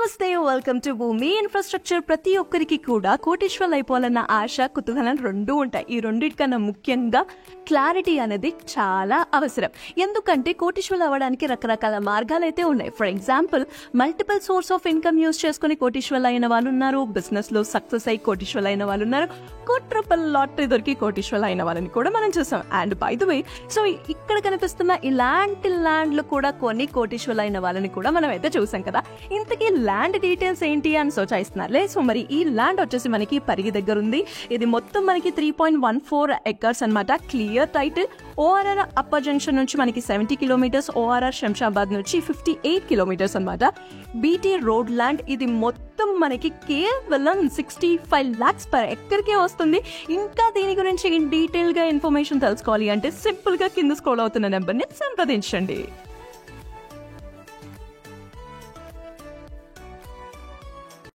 నమస్తే, welcome to భూమి infrastructure. ప్రతి ఒక్కరికి కూడా కోటీశ్వర్లు అయిపోవాలన్న ఆశ, కుతూహలం రెండూ ఉంటాయి. ఈ రెండింటికన్నా ముఖ్యంగా క్లారిటీ అనేది చాలా అవసరం. ఎందుకంటే కోటీశ్వర్లు అవ్వడానికి రకరకాల మార్గాలు అయితే ఉన్నాయి. For example, multiple source of income use చేసుకుని కోటీశ్వర్లు అయిన వాళ్ళు ఉన్నారు. బిజినెస్ లో సక్సెస్ అయ్యి కోటీశ్వర్లు అయిన వాళ్ళు ఉన్నారు. ట్రిపుల్ లాటరీ దొరికి కోటీశ్వర్లు అయిన వాళ్ళని కూడా మనం చూసాం. And by the way, so ఇక్కడ కనిపిస్తున్న ఇలాంటి ల్యాండ్లు కూడా కొన్ని కోటీశ్వర్లు అయిన వాళ్ళని కూడా మనం అయితే చూసాం కదా. ఇంతకీ ల్యాండ్ డీటెయిల్స్ ఏంటి అని సోచాయిస్తున్నారులే. సో మరి ఈ ల్యాండ్ వచ్చేసి మనకి పరిగి దగ్గర ఉంది. ఇది మొత్తం మనకి 3.14 acres అనమాట. Clear title. ORR upper junction నుంచి మనకి 70 కిలోమీటర్స్, ఓఆర్ఆర్ శంషాబాద్ నుంచి 58 కిలోమీటర్స్ అనమాట. BT road land. ఇది మొత్తం మనకి కేవలం 65 lakhs per ఎక్కడికే వస్తుంది. ఇంకా దీని గురించి డీటెయిల్ గా ఇన్ఫర్మేషన్ తెలుసుకోవాలి అంటే సింపుల్ గా కింద స్క్రోల్ అవుతున్న నెంబర్ని సంప్రదించండి.